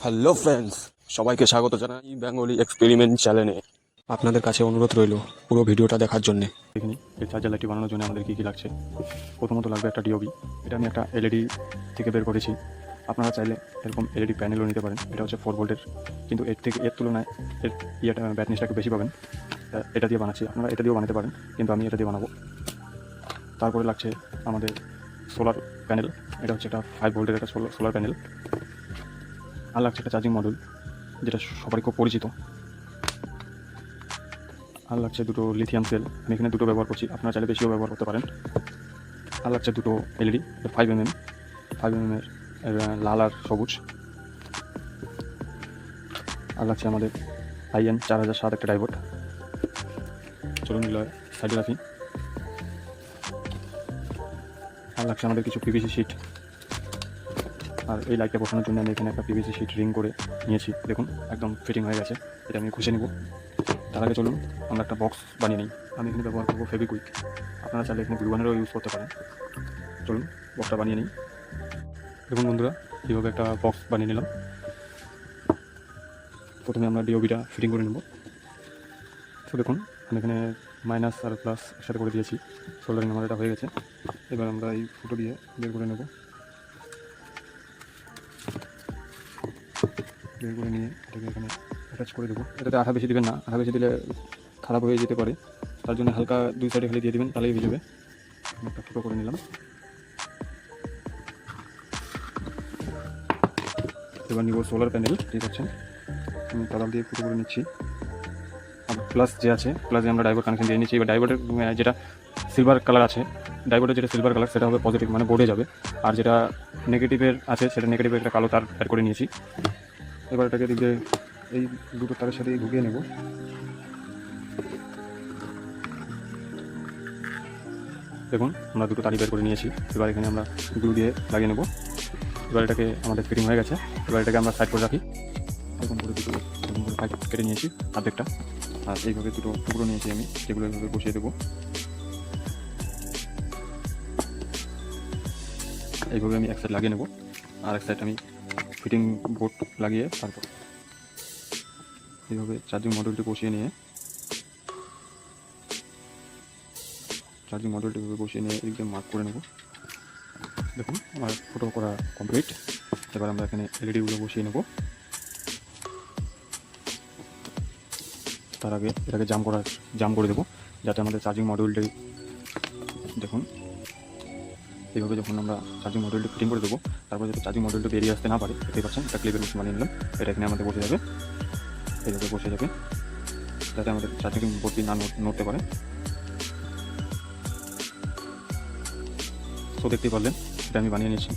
Hello friends, সবাইকে স্বাগত জানাই বেঙ্গলি এক্সপেরিমেন্ট চ্যানেলে। আপনাদের কাছে অনুরোধ রইল পুরো ভিডিওটা দেখার জন্য। দেখিনি এই চার্জার লাইটটি বানানোর জন্য আমাদের কী কী লাগছে। প্রথমত লাগবে একটা ডিওবি। এটা আমি একটা এলইডি থেকে বের করেছি। আপনারা চাইলে এরকম এলইডি প্যানেলও নিতে পারেন। এটা হচ্ছে 4 ভোল্টের, কিন্তু এর তুলনায় এর ব্যাটনেসটা একটু বেশি পাবেন। এটা দিয়ে বানাচ্ছি, আপনারা এটা দিয়েও বানাতে পারেন, কিন্তু আমি এটা দিয়ে বানাবো। তারপরে লাগছে আমাদের সোলার প্যানেল। এটা হচ্ছে একটা 5 ভোল্টের একটা সোলার প্যানেল। আর লাগছে একটা চার্জিং মডিউল, যেটা সবারই খুব পরিচিত। আর লাগছে দুটো লিথিয়াম সেল। আমি এখানে দুটো ব্যবহার করছি, আপনারা চাইলে বেশিও ব্যবহার করতে পারেন। আর লাগছে দুটো এলইডি 5mm এর লাল আর সবুজ। আর লাগছে আমাদের IN 4007 একটা ডাইভোড। চলুন এগুলো সাইডে রাখি। আর লাগছে আমাদের কিছু পিভিসি শিট। আর এই লাইটটা বসানোর জন্য আমি এখানে একটা পিভিসি শিট রিং করে নিয়েছি। দেখুন একদম ফিটিং হয়ে গেছে। এটা আমি ঘষে নেব। তার আগে চলুন আমরা একটা বক্স বানিয়ে নিই। আমি এখানে ব্যবহার করবো ফেভিকুইক। আপনারা চাইলে এখানে গ্লুগানেরও ইউজ করতে পারেন। চলুন বক্সটা বানিয়ে নিই। দেখুন বন্ধুরা, কীভাবে একটা বক্স বানিয়ে নিলাম। প্রথমে আমরা ডিওবিটা ফিটিং করে নেব। তো দেখুন আমি এখানে মাইনাস আর প্লাস একসাথে করে দিয়েছি। সোল্ডারিং আমার এটা হয়ে গেছে। এবার আমরা এই ফুটো দিয়ে বের করে নেব। বের করে নিয়ে এটাকে এখানে অ্যাটাচ করে দেবো। এটাতে আঠা বেশি দেবেন না, আঠা বেশি দিলে খারাপ হয়ে যেতে পারে। তার জন্য হালকা দুই সাইডে খালি দিয়ে দেবেন, তাহলেই হয়ে যাবে। একটা ফুটো করে নিলাম। এবার নিব সোলার প্যানেল। ঠিক আছে, আমি তালাল দিয়ে ফুটো করে নিচ্ছি। আর প্লাস যে আছে, প্লাসে আমরা ডাইভোড কানেকশন দিয়ে নিচ্ছি। এবার ডাইভোডের যেটা সিলভার কালার আছে, ডাইভোডের যেটা সিলভার কালার সেটা হবে পজিটিভ, মানে বোর্ডে যাবে। আর যেটা নেগেটিভের আছে সেটা নেগেটিভের একটা কালো তার অ্যাড করে নিয়েছি। এবার এটাকে দিকে এই দুটো তারের সাথে ঢুকিয়ে নেব। দেখুন আমরা দুটো তারই বের করে নিয়েছি। এবার এখানে আমরা গ্লু দিয়ে লাগিয়ে নেব। এবার এটাকে আমাদের ফিটিং হয়ে গেছে। এবার এটাকে আমরা সাইড করে রাখি। এরকম করে দুটো পাইপ কেটে নিয়েছি অর্ধেকটা। আর এইভাবে দুটো টুকরো নিয়েছি আমি, যেগুলো এইভাবে বসিয়ে দেবো। এইভাবে আমি এক সাইড লাগিয়ে নেব, আর এক সাইড আমি ফিটিং বোর্ড লাগিয়ে তারপর এইভাবে চার্জিং মডিউলটি বসিয়ে নিয়ে এদিক দিয়ে মার্ক করে নেব। দেখুন আমার ফটো করা কমপ্লিট। এবার আমরা এখানে এলইডিগুলো বসিয়ে নেব। তার আগে এটাকে জাম করে দেবো, যাতে আমাদের চার্জিং মডিউলটি, দেখুন এইভাবে যখন আমরা চার্জিং মডিউলটি ফিটিং করে দেবো, তারপর যাতে চার্জিং মডিউলটি বেরিয়ে আসতে না পারে, দেখতে পাচ্ছেন একটা ক্লিপের মতো বানিয়ে নিলাম। এটা এখানে আমাদের বসে যাবে, এইভাবে বসে যাবে, যাতে আমাদের চার্জিং বোর্ডটি না নড়তে পারে। তো দেখতেই পারলেন এটা আমি বানিয়ে নিয়েছি।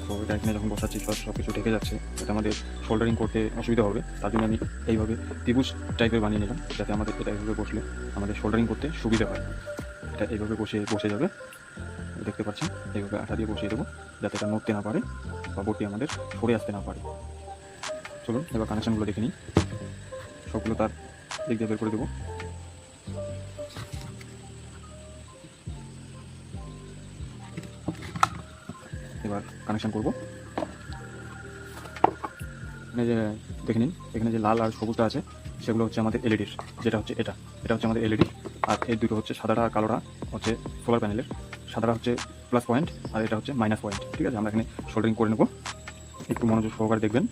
তো এটা এখানে যখন বসাচ্ছি সব কিছু ঢেকে যাচ্ছে, এটা আমাদের শোল্ডারিং করতে অসুবিধা হবে। তার জন্য আমি এইভাবে ত্রিভুজ টাইপের বানিয়ে নিলাম, যাতে আমাদের এটা এইভাবে বসলে আমাদের শোল্ডারিং করতে সুবিধা হয়। এটা এইভাবে বসে যাবে, দেখতে পাচ্ছেন। এইভাবে আঠা দিয়ে বসিয়ে দেবো, যাতে এটা নড়তে না পারে বা বোর্ডটি আমাদের সরে আসতে না পারে। চলুন এবার কানেকশানগুলো দেখে নিই। সবগুলো তার দিক দিয়ে বের করে দেবো। এবার কানেকশান করবো। এখানে যে দেখে নিন, এখানে যে লাল আর সবুজটা আছে সেগুলো হচ্ছে আমাদের এলইডির, যেটা হচ্ছে এটা হচ্ছে আমাদের এলইডি। আর এই দুটো হচ্ছে সাদাটা আর কালোটা হচ্ছে সোলার প্যানেলের। সাদাটা হচ্ছে প্লাস পয়েন্ট আর এটা হচ্ছে মাইনাস পয়েন্ট। ঠিক আছে, আমরা এখানে সোল্ডারিং করে নেব। একটু মনোযোগ সহকারে দেখবেন,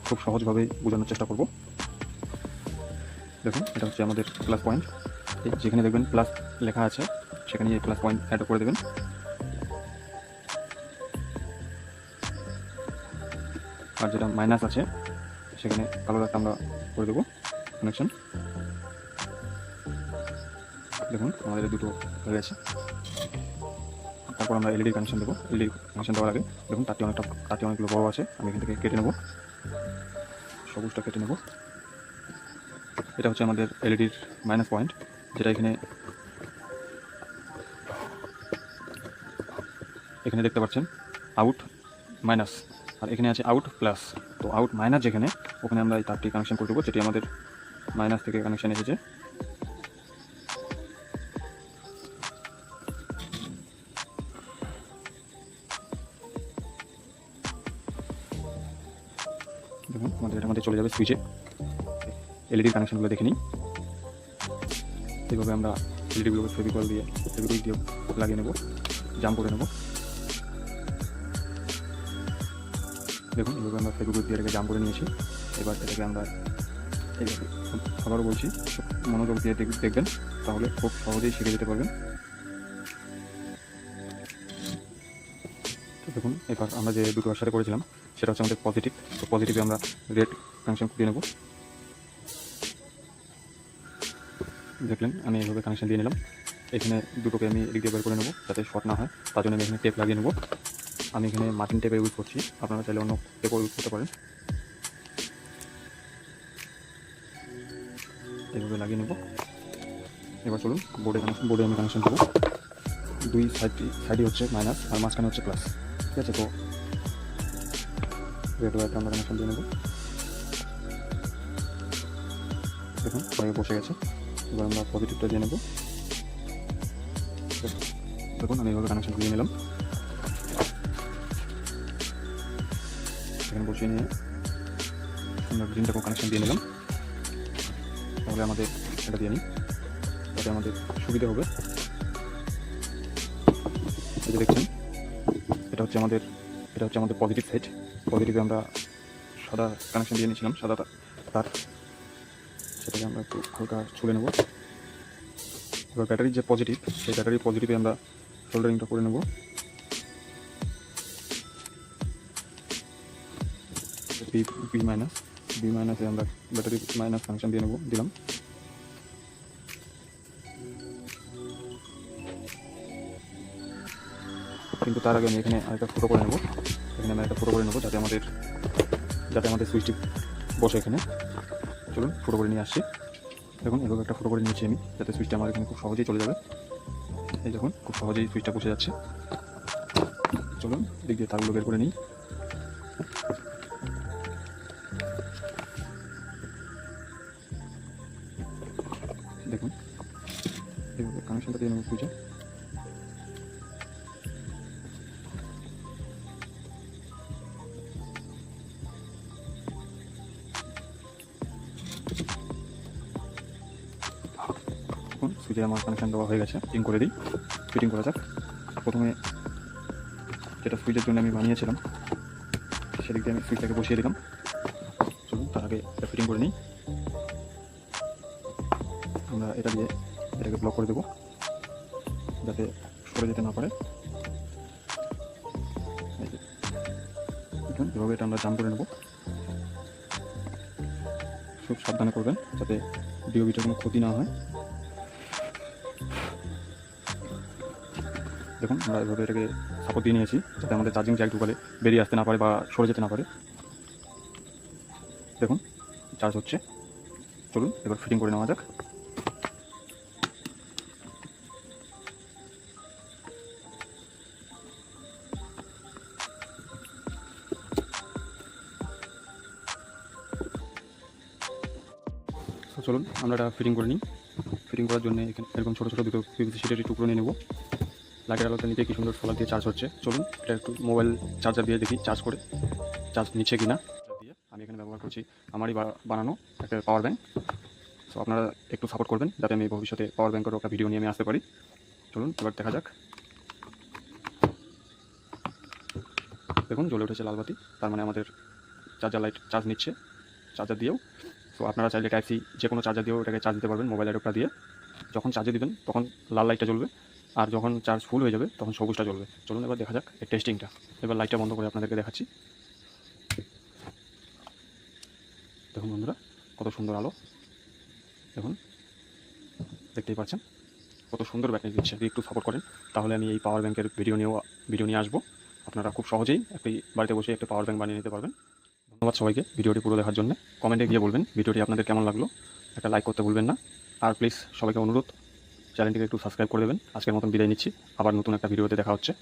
খুব সহজভাবেই বোঝানোর চেষ্টা করব। দেখুন এটা হচ্ছে আমাদের প্লাস পয়েন্ট। যেখানে দেখবেন প্লাস লেখা আছে সেখানে এই প্লাস পয়েন্ট অ্যাড করে দেবেন। আর যেটা মাইনাস আছে সেখানে কালো একটা আমরা করে দেবো কানেকশন। দেখুন আমাদের দুটো হয়ে গেছে। তারপর আমরা এলইডি কানেকশন দেবো। এলইডি কানেকশন দেওয়ার আগে দেখুন তারটি অনেকগুলো বড় আছে। আমি এখান থেকে কেটে নেব, সবুজটা কেটে নেব। এটা হচ্ছে আমাদের এলইডির মাইনাস পয়েন্ট, যেটা এখানে দেখতে পাচ্ছেন আউট মাইনাস, আর এখানে আছে আউট প্লাস। তো আউট মাইনাস যেখানে, ওখানে আমরা এই তারটি কানেকশন করে দেবো, যেটি আমাদের মাইনাস থেকে কানেকশন এসেছে। দেখুন এটার মধ্যে চলে যাবে সুইচে। এলইডির কানেকশানগুলো দেখে নিই। এইভাবে আমরা এলইডিগুলোকে ফেভিকল দিয়ে লাগিয়ে নেব, জাম করে নেব। দেখুন এইভাবে আমরা ফেভিকল দিয়ে এটাকে জাম করে নিয়েছি। এবার এটাকে আমরা এইভাবে, আবারও বলছি, মনোযোগ দিয়ে দেখবেন, তাহলে খুব সহজেই শিখে যেতে পারবেন। দেখুন এবার আমরা যে দুটো একসাথে করেছিলাম সেটা হচ্ছে আমাদের পজিটিভ। তো পজিটিভে আমরা রেড কানেকশন দিয়ে নেব। দেখলেন আমি এইভাবে কানেকশন দিয়ে নিলাম। এখানে দুটোকে আমি এদিক দিয়ে বের করে নেবো যাতে শর্ট না হয়, তার জন্য আমি এখানে টেপ লাগিয়ে নেব। আমি এখানে মার্কিন টেপে ইউজ করছি, আপনারা চাইলে অন্য টেপও ইউজ করতে পারেন। এইভাবে লাগিয়ে নেব। এবার চলুন বোর্ডে আমি কানেকশন দেবো। দুই সাইডই হচ্ছে মাইনাস আর মাঝখানে হচ্ছে প্লাস, ঠিক আছে। তো রেড ওয়্যারটা আমরা কানেকশন দিয়ে নেব। দেখুন হয়ে বসে গেছে। এবার আমরা পজিটিভটা দিয়ে নেব। দেখুন আমি এইভাবে কানেকশন দিয়ে নিলাম। এখানে বসিয়ে নিয়ে আমরা গ্রিনটাকেও কানেকশন দিয়ে নিলাম। তাহলে আমাদের এটা দিয়ে নিই, তাতে আমাদের সুবিধা হবে। এই যে দেখছেন, এটা হচ্ছে আমাদের পজিটিভ সাইড। পজিটিভে আমরা সাদা কানেকশন দিয়ে নিয়েছিলাম, সাদা তার, সেটাকে আমরা একটু হালকা ছুলে নেব। এবার ব্যাটারির যে পজিটিভ, সেই ব্যাটারির পজিটিভে আমরা সোল্ডারিংটা করে নেব। বি মাইনাসে আমরা ব্যাটারি মাইনাস কানেকশন দিয়ে দিলাম। কিন্তু তার আগে আমি এখানে আরেকটা ফটো করে নেব। যাতে আমাদের সুইচটি বসে এখানে। চলুন ফটো করে নিয়ে আসছি। দেখুন এভাবে একটা ফটো করে নিয়েছি আমি, যাতে সুইচটা আমার এখানে খুব সহজেই চলে যাবে। এই দেখুন খুব সহজেই সুইচটা বসে যাচ্ছে। চলুন দিক দিয়ে তারগুলো বের করে নিই। দেখুন এইভাবে কানেকশনটা দিয়ে নেব সুইচে। দেখুন সুইচে আমার কানেকশন দেওয়া হয়ে গেছে। ফিটিং করা যাক। প্রথমে যেটা সুইচের জন্য আমি বানিয়েছিলাম সেদিক দিয়ে আমি সুইচটাকে বসিয়ে দিলাম। চলুন তার আগে এটা ফিটিং করে নিই। আমরা এটাকে ব্লক করে দেবো যাতে সরে যেতে না পারে। দেখুন এভাবে এটা আমরা জাম করে নেব। খুব সাবধানে করবেন যাতে ডিওবিটার কোনো ক্ষতি না হয়। দেখুন আমরা এভাবে এটাকে সাপোর্ট দিয়ে নিয়েছি যাতে আমাদের চার্জিং জ্যাক ঢুকালে বেরিয়ে আসতে না পারে বা সরে যেতে না পারে। দেখুন চার্জ হচ্ছে। চলুন এবার ফিটিং করে নেওয়া যাক। চলুন আমরা এটা ফিটিং করে নিই। ফিটিং করার জন্য এখানে এরকম ছোটো ছোটো দুটো পিভিসি শিটের টুকরো নিয়ে নেব। লাইটের আলোতে নিতে কি সুন্দর সোলার দিয়ে চার্জ হচ্ছে। চলুন এটা একটু মোবাইল চার্জার দিয়ে দেখি চার্জ নিচ্ছে কি না। আমি এখানে ব্যবহার করছি আমারই বানানো একটা পাওয়ার ব্যাঙ্ক। সো আপনারা একটু সাপোর্ট করবেন যাতে আমি ভবিষ্যতে পাওয়ার ব্যাঙ্কের একটা ভিডিও নিয়ে আমি আসতে পারি। চলুন এবার দেখা যাক। দেখুন জ্বলে উঠেছে লাল বাতি, তার মানে আমাদের চার্জার লাইট চার্জ নিচ্ছে চার্জার দিয়েও। তো আপনারা চাইলে টাইপ সি যে কোনো চার্জার দিয়েও এটাকে চার্জ দিতে পারবেন। মোবাইল অ্যাডাপ্টার দিয়ে যখন চার্জে দিবেন তখন লাল লাইটটা জ্বলবে, আর যখন চার্জ ফুল হয়ে যাবে তখন সবুজটা জ্বলবে। চলুন এবার দেখা যাক এই টেস্টিংটা। এবার লাইটটা বন্ধ করে আপনাদেরকে দেখাচ্ছি। দেখুন বন্ধুরা কত সুন্দর আলো। দেখুন দেখতেই পাচ্ছেন কত সুন্দর ব্যাটারি দিচ্ছে। যদি একটু সাপোর্ট করেন তাহলে আমি এই পাওয়ার ব্যাঙ্কের ভিডিও নিয়ে আসবো। আপনারা খুব সহজেই বাড়িতে বসে একটা পাওয়ার ব্যাঙ্ক বানিয়ে নিতে পারবেন। ধন্যবাদ সবাইকে ভিডিওটি পুরো দেখার জন্য। কমেন্টে গিয়ে বলবেন ভিডিওটি আপনাদের কেমন লাগলো। একটা লাইক করতে ভুলবেন না। আর প্লিজ সবাইকে অনুরোধ, চ্যানেলটিকে একটু সাবস্ক্রাইব করে দেবেন। আজকের মতন বিদায় নিচ্ছি, আবার নতুন একটা ভিডিওতে দেখা হচ্ছে।